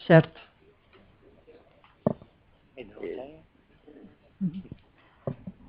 Certo.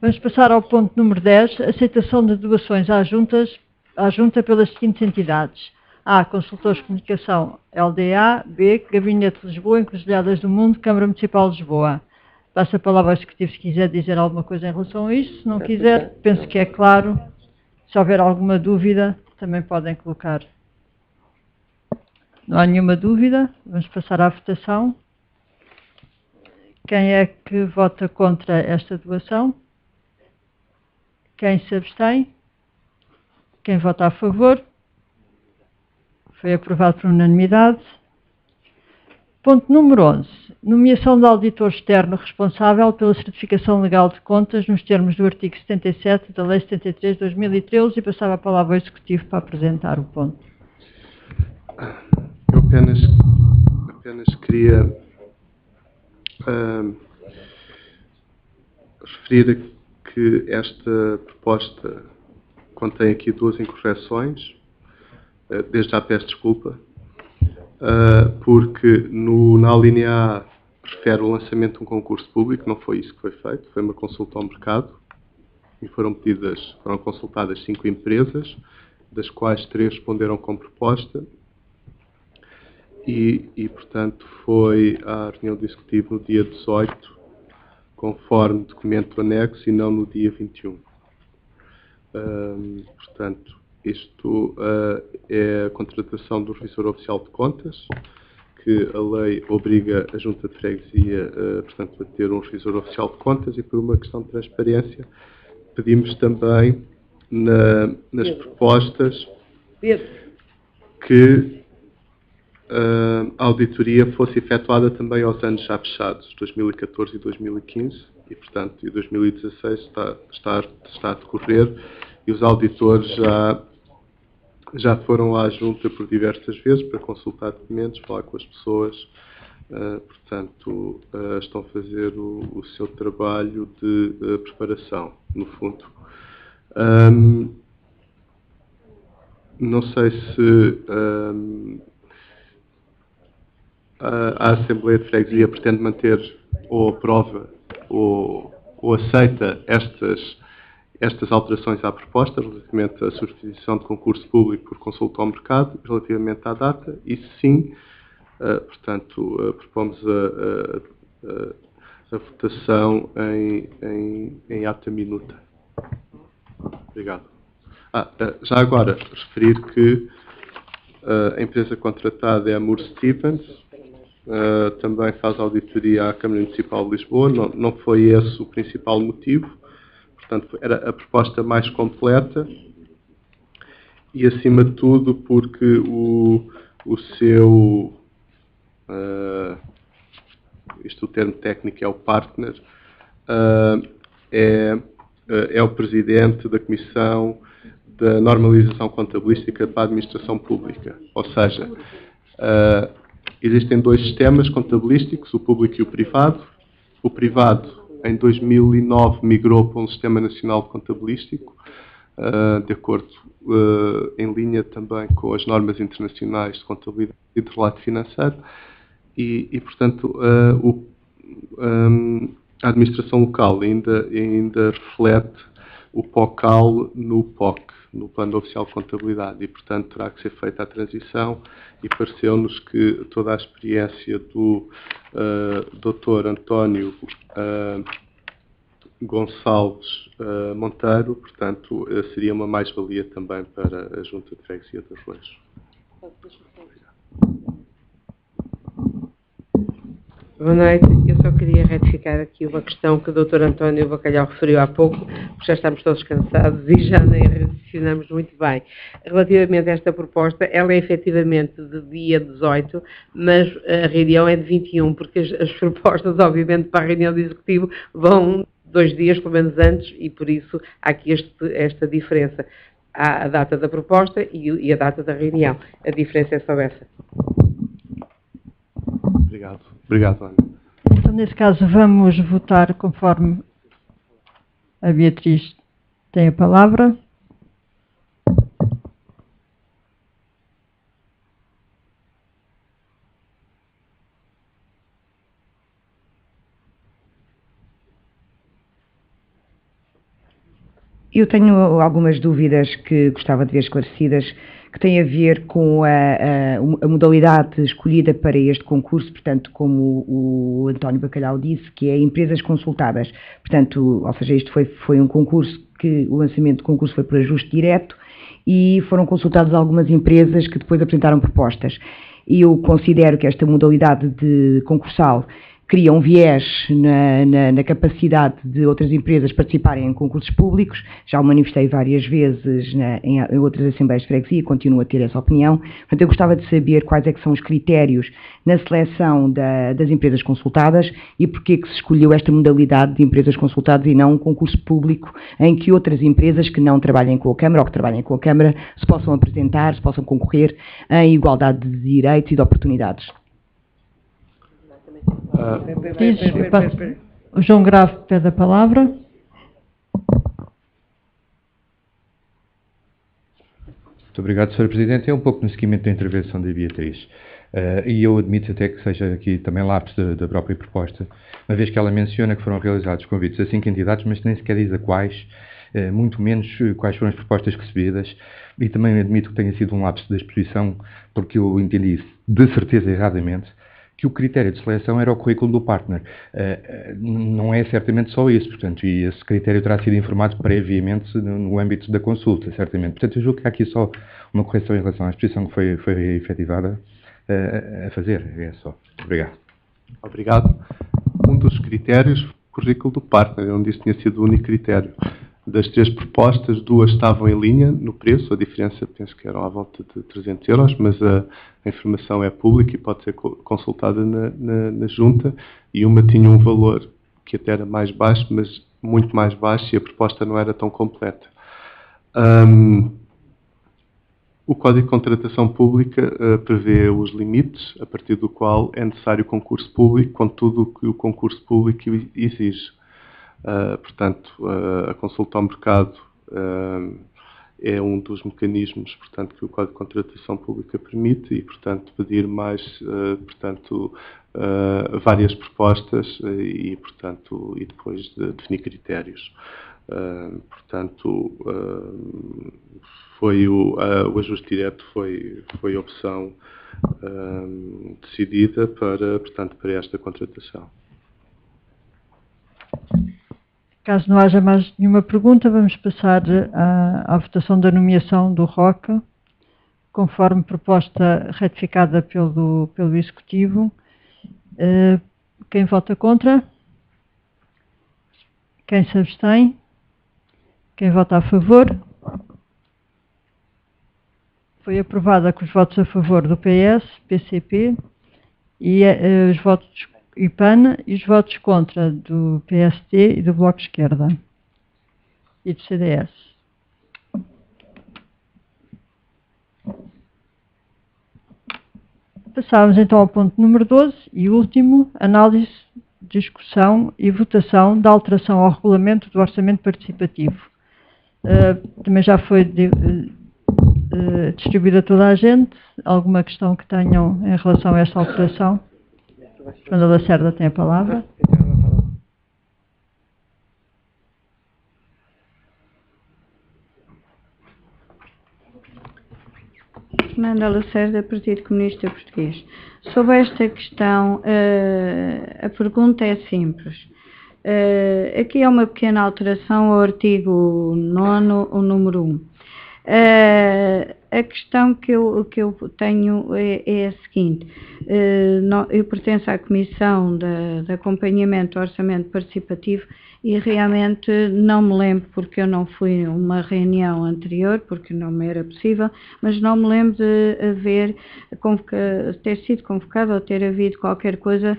Vamos passar ao ponto número 10, aceitação de doações à Junta pelas seguintes entidades. A. Consultores de Comunicação, LDA. B. Gabinete de Lisboa, Encruzilhadas do Mundo, Câmara Municipal de Lisboa. Passo a palavra ao Executivo se quiser dizer alguma coisa em relação a isso. Se não quiser, penso que é claro. Se houver alguma dúvida, também podem colocar. Não há nenhuma dúvida. Vamos passar à votação. Quem é que vota contra esta doação? Quem se abstém? Quem vota a favor? Foi aprovado por unanimidade. Ponto número 11. Nomeação de auditor externo responsável pela certificação legal de contas nos termos do artigo 77 da Lei 73 de 2013 e passava a palavra ao Executivo para apresentar o ponto. Eu apenas queria referir que esta proposta contém aqui duas incorreções. Desde já peço desculpa, porque na linha A refere o lançamento de um concurso público, não foi isso que foi feito, foi uma consulta ao mercado e foram consultadas 5 empresas, das quais 3 responderam com proposta e portanto, foi à reunião do Executivo no dia 18, conforme documento anexo, e não no dia 21. Portanto, isto é a contratação do Revisor Oficial de Contas, que a lei obriga a Junta de Freguesia, portanto, a ter um Revisor Oficial de Contas, e por uma questão de transparência pedimos também nas propostas que a auditoria fosse efetuada também aos anos já fechados, 2014 e 2015, e portanto, 2016 está a decorrer, e os auditores já foram à Junta por diversas vezes para consultar documentos, falar com as pessoas, portanto, estão a fazer o seu trabalho de preparação, no fundo. Não sei se a Assembleia de Freguesia pretende manter ou aprova ou aceita estas alterações à proposta relativamente à substituição de concurso público por consulta ao mercado, relativamente à data, e sim, portanto, propomos a votação em ata minuta. Obrigado. Já agora, referir que a empresa contratada é a Moore Stephens, também faz auditoria à Câmara Municipal de Lisboa, não foi esse o principal motivo, portanto, era a proposta mais completa e, acima de tudo, porque o termo técnico é o partner, é o presidente da Comissão da Normalização Contabilística para a Administração Pública. Ou seja, existem 2 sistemas contabilísticos, o público e o privado. O privado, em 2009, migrou para um sistema nacional contabilístico, de acordo, em linha também com as normas internacionais de contabilidade e de relato financeiro, e portanto, a administração local ainda reflete o POCAL no POC, no Plano Oficial de Contabilidade, e portanto terá que ser feita a transição, e pareceu-nos que toda a experiência do Dr. António Gonçalves Monteiro, portanto, seria uma mais-valia também para a Junta de Freguesia dos Rois. Boa noite. Eu só queria retificar aqui uma questão que o Dr. António Bacalhau referiu há pouco, porque já estamos todos cansados e já nem raciocinamos muito bem. Relativamente a esta proposta, ela é efetivamente de dia 18, mas a reunião é de 21, porque as propostas, obviamente, para a reunião do Executivo vão 2 dias, pelo menos, antes, e por isso há aqui esta diferença. Há a data da proposta e a data da reunião. A diferença é só essa. Obrigado, Ana. Então, nesse caso, vamos votar conforme a Beatriz tem a palavra. Eu tenho algumas dúvidas que gostava de ver esclarecidas, que têm a ver com a modalidade escolhida para este concurso, portanto, como o António Bacalhau disse, que é empresas consultadas. Portanto, ou seja, isto foi um concurso que o lançamento do concurso foi por ajuste direto e foram consultadas algumas empresas que depois apresentaram propostas. E eu considero que esta modalidade de concursal cria um viés na capacidade de outras empresas participarem em concursos públicos. Já o manifestei várias vezes em outras assembleias de freguesia e continuo a ter essa opinião. Portanto, eu gostava de saber quais é que são os critérios na seleção das empresas consultadas e porquê que se escolheu esta modalidade de empresas consultadas e não um concurso público em que outras empresas que não trabalhem com a Câmara ou que trabalhem com a Câmara se possam apresentar, se possam concorrer em igualdade de direitos e de oportunidades. O João Grave pede a palavra. Muito obrigado, Sr. Presidente. É um pouco no seguimento da intervenção da Beatriz. E eu admito até que seja aqui também lápis da própria proposta, uma vez que ela menciona que foram realizados convites a 5 entidades, mas nem sequer diz a quais, muito menos quais foram as propostas recebidas, e também admito que tenha sido um lápis da exposição, porque eu entendi de certeza erradamente que o critério de seleção era o currículo do partner. Não é certamente só isso, portanto, e esse critério terá sido informado previamente no âmbito da consulta, certamente. Portanto, eu julgo que há aqui só uma correção em relação à exposição que foi efetivada a fazer. É só. Obrigado. Obrigado. Um dos critérios foi o currículo do partner. Eu não disse que tinha sido o único critério. Das 3 propostas, 2 estavam em linha no preço, a diferença penso que eram à volta de 300 euros, mas a informação é pública e pode ser consultada na junta, e uma tinha um valor que até era mais baixo, mas muito mais baixo, e a proposta não era tão completa. O Código de Contratação Pública prevê os limites, a partir do qual é necessário concurso público, com tudo o que o concurso público exige. Portanto, a consulta ao mercado é um dos mecanismos, portanto, que o Código de Contratação Pública permite e, portanto, pedir mais, várias propostas e, portanto, e depois definir critérios. Portanto, foi o ajuste direto foi a opção decidida portanto, para esta contratação. Caso não haja mais nenhuma pergunta, vamos passar à votação da nomeação do Roca, conforme proposta ratificada pelo Executivo. Quem vota contra? Quem se abstém? Quem vota a favor? Foi aprovada com os votos a favor do PS, PCP e os votos IPAN e os votos contra do PSD e do Bloco de Esquerda e do CDS. Passamos então ao ponto número 12 e último, análise, discussão e votação da alteração ao regulamento do orçamento participativo. Também já foi distribuída a toda a gente. Alguma questão que tenham em relação a esta alteração? Fernanda Lacerda tem a palavra. Fernanda Lacerda, Partido Comunista Português. Sobre esta questão, a pergunta é simples. Aqui é uma pequena alteração ao artigo 9º, o número 1. A questão que eu tenho é a seguinte: eu pertenço à Comissão de Acompanhamento do Orçamento Participativo e realmente não me lembro, porque eu não fui a uma reunião anterior, porque não me era possível, mas não me lembro de ter sido convocado ou ter havido qualquer coisa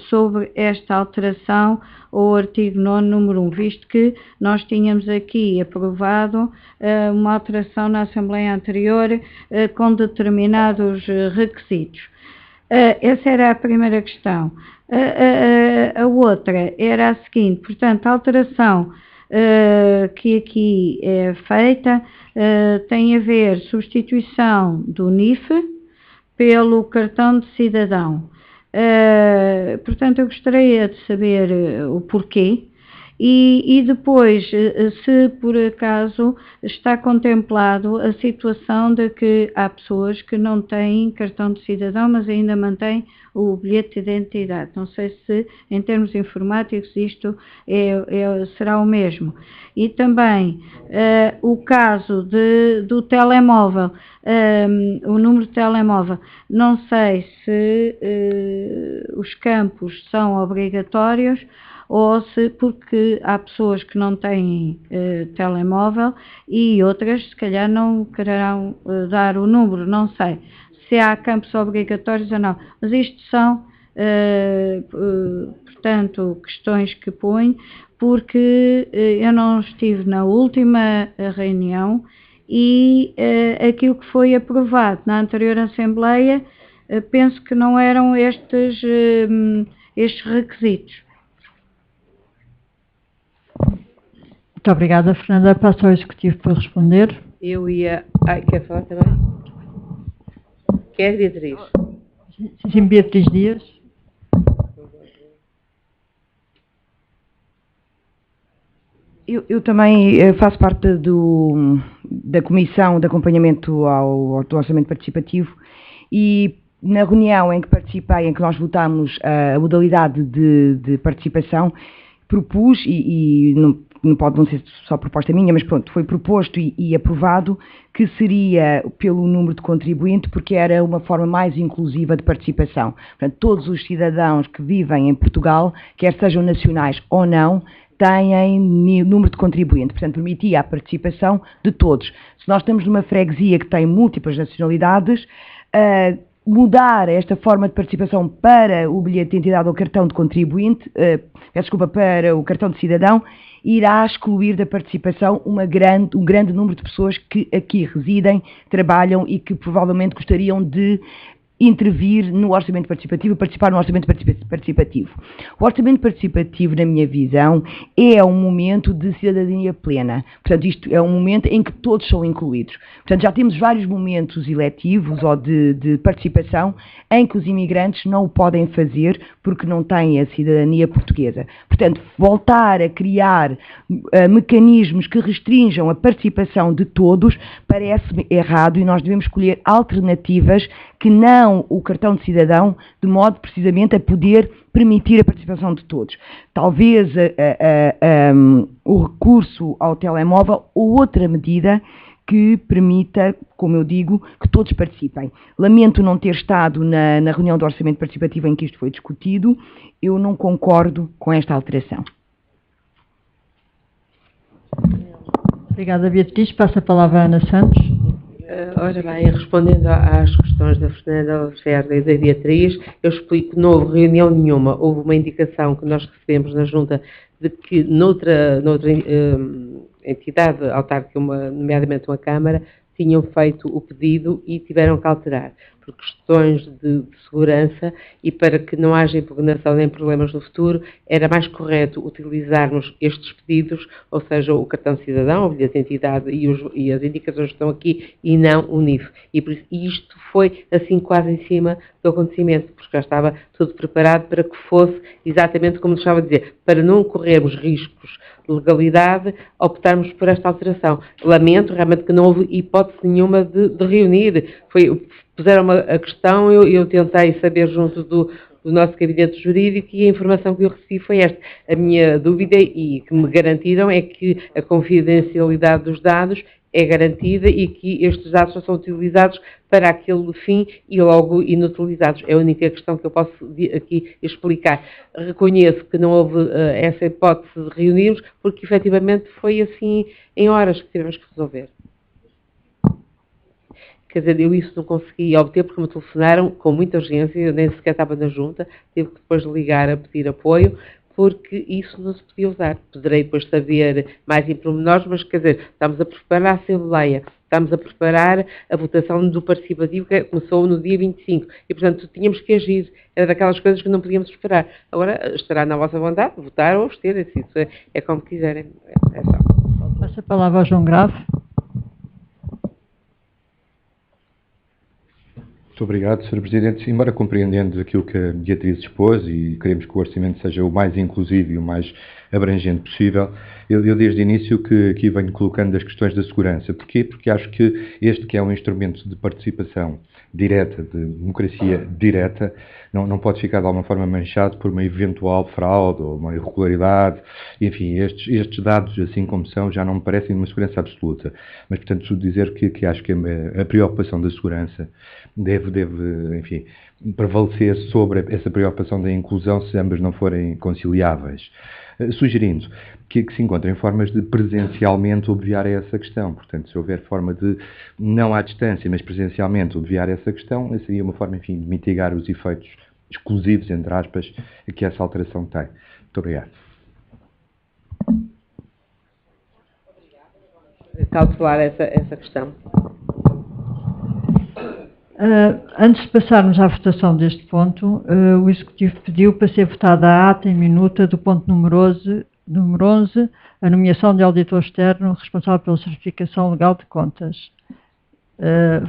sobre esta alteração ao artigo 9º, número 1, visto que nós tínhamos aqui aprovado uma alteração na Assembleia anterior com determinados requisitos. Essa era a primeira questão. A outra era a seguinte: portanto, a alteração que aqui é feita tem a ver substituição do NIF pelo cartão de cidadão. Portanto, eu gostaria de saber o porquê E depois, se por acaso está contemplado a situação de que há pessoas que não têm cartão de cidadão, mas ainda mantêm o bilhete de identidade. Não sei se, em termos informáticos, isto será o mesmo. E também o caso do telemóvel, o número de telemóvel, não sei se os campos são obrigatórios ou se, porque há pessoas que não têm telemóvel e outras se calhar não quererão dar o número, não sei se há campos obrigatórios ou não, mas isto são, portanto, questões que põe, porque eu não estive na última reunião e aquilo que foi aprovado na anterior Assembleia, penso que não eram estes requisitos. Muito obrigada, Fernanda. Passo ao Executivo para responder. Eu ia... quer falar também? Quer, Beatriz? Sim, Beatriz Dias. Eu também faço parte da Comissão de Acompanhamento ao Orçamento Participativo e na reunião em que participei, em que nós votámos a modalidade de participação, propus, e não pode não ser só proposta minha, mas pronto, foi proposto e aprovado que seria pelo número de contribuinte, porque era uma forma mais inclusiva de participação. Portanto, todos os cidadãos que vivem em Portugal, quer sejam nacionais ou não, têm número de contribuinte, portanto permitia a participação de todos. Se nós estamos numa freguesia que tem múltiplas nacionalidades, mudar esta forma de participação para o bilhete de identidade ou cartão de contribuinte, para o cartão de cidadão, irá excluir da participação um grande número de pessoas que aqui residem, trabalham e que provavelmente gostariam de intervir no orçamento participativo e participar no orçamento participativo. O orçamento participativo, na minha visão, é um momento de cidadania plena. Portanto, isto é um momento em que todos são incluídos. Portanto, já temos vários momentos eletivos ou de participação em que os imigrantes não o podem fazer porque não têm a cidadania portuguesa. Portanto, voltar a criar mecanismos que restringam a participação de todos parece-me errado e nós devemos escolher alternativas que não o cartão de cidadão, de modo precisamente a poder permitir a participação de todos. Talvez o recurso ao telemóvel ou outra medida que permita, como eu digo, que todos participem. Lamento não ter estado na reunião do orçamento participativo em que isto foi discutido, eu não concordo com esta alteração. Obrigada, Beatriz. Passa a palavra à Ana Santos. Ora bem, respondendo às questões da Fernanda Lacerda e da Beatriz, eu explico que não houve reunião nenhuma. Houve uma indicação que nós recebemos na Junta de que noutra entidade autárquica, nomeadamente uma Câmara, tinham feito o pedido e tiveram que alterar, por questões de segurança e para que não haja impugnação nem problemas no futuro, era mais correto utilizarmos estes pedidos, ou seja, o cartão de cidadão, o bilhete de identidade e as indicações que estão aqui, e não o NIF. E isto foi assim quase em cima do acontecimento, porque já estava tudo preparado para que fosse exatamente como estava a dizer, para não corrermos riscos de legalidade, optarmos por esta alteração. Lamento realmente que não houve hipótese nenhuma de reunir. Puseram a questão, eu tentei saber junto do nosso gabinete jurídico e a informação que eu recebi foi esta. A minha dúvida e que me garantiram é que a confidencialidade dos dados é garantida e que estes dados só são utilizados para aquele fim e logo inutilizados. É a única questão que eu posso aqui explicar. Reconheço que não houve essa hipótese de reunirmos, porque efetivamente foi assim em horas que tivemos que resolver. Quer dizer, eu isso não consegui obter porque me telefonaram com muita urgência, eu nem sequer estava na Junta, tive que depois ligar a pedir apoio, porque isso não se podia usar. Poderei depois saber mais em pormenores, mas quer dizer, estamos a preparar a Assembleia, estamos a preparar a votação do participativo que começou no dia 25 e, portanto, tínhamos que agir. Era daquelas coisas que não podíamos esperar. Agora, estará na vossa vontade votar ou abster-se, isso é como quiserem. É só. Passa a palavra ao João Grave. Muito obrigado, Sr. Presidente. Embora compreendendo aquilo que a Beatriz expôs e queremos que o orçamento seja o mais inclusivo e o mais abrangente possível, eu desde o início que aqui venho colocando as questões da segurança. Porquê? Porque acho que este que é um instrumento de participação direta, de democracia direta, não pode ficar de alguma forma manchado por uma eventual fraude ou uma irregularidade. Enfim, estes dados, assim como são, já não me parecem de uma segurança absoluta. Mas, portanto, dizer que acho que a preocupação da segurança deve, enfim, prevalecer sobre essa preocupação da inclusão se ambas não forem conciliáveis. Sugerindo que se encontrem formas de presencialmente obviar essa questão. Portanto, se houver forma de, não à distância, mas presencialmente obviar essa questão, essa seria uma forma, enfim, de mitigar os efeitos exclusivos, entre aspas, que essa alteração tem. Muito obrigado. Cautelar essa questão. Antes de passarmos à votação deste ponto, o Executivo pediu para ser votada a ata em minuta do ponto número 11, a nomeação de auditor externo responsável pela certificação legal de contas.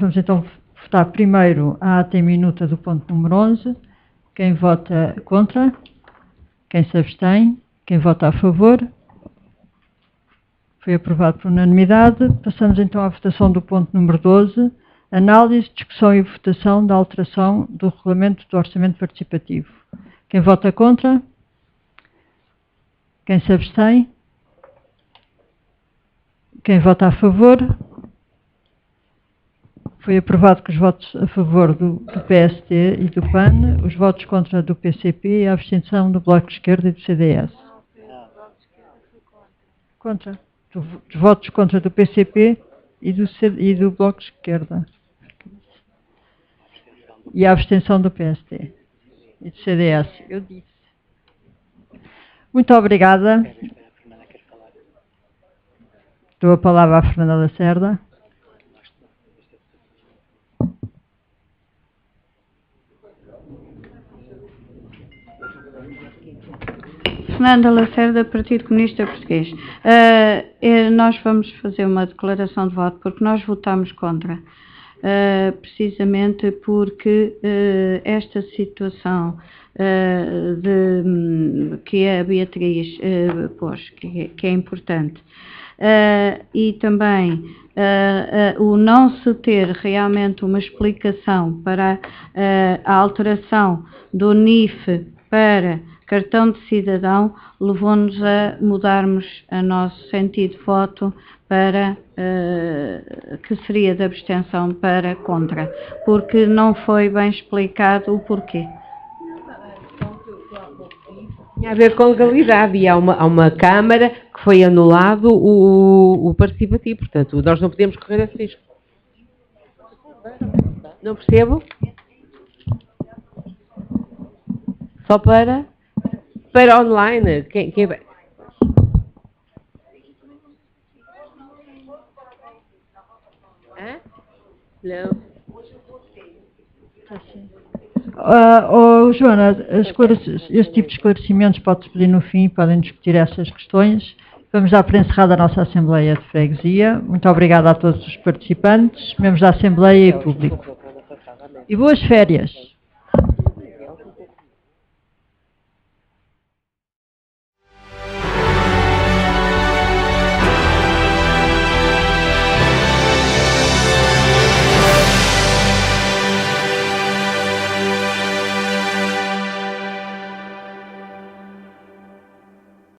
Vamos então votar primeiro a ata em minuta do ponto número 11. Quem vota contra? Quem se abstém? Quem vota a favor? Foi aprovado por unanimidade. Passamos então à votação do ponto número 12. Análise, discussão e votação da alteração do regulamento do orçamento participativo. Quem vota contra? Quem se abstém? Quem vota a favor? Foi aprovado com os votos a favor do PSD e do PAN, os votos contra do PCP e a abstenção do Bloco de Esquerda e do CDS. Contra. Os votos contra do PCP e do Bloco de Esquerda. E a abstenção do PSD e do CDS. Eu disse. Muito obrigada. Dou a palavra à Fernanda Lacerda. Fernanda Lacerda, Partido Comunista Português. Nós vamos fazer uma declaração de voto porque nós votamos contra. Precisamente porque esta situação que a Beatriz pôs, que é importante, e também o não se ter realmente uma explicação para a alteração do NIF para cartão de cidadão, levou-nos a mudarmos o nosso sentido de voto para que seria de abstenção para contra, porque não foi bem explicado o porquê. Tinha a ver com legalidade e há uma Câmara que foi anulado o participativo, portanto nós não podemos correr esse risco. Não percebo? Só para online. Quem vai? Não. Joana, esse tipo de esclarecimentos pode-se pedir no fim, podem discutir essas questões. Vamos dar por encerrada a nossa Assembleia de Freguesia. Muito obrigada a todos os participantes, membros da Assembleia e público. E boas férias!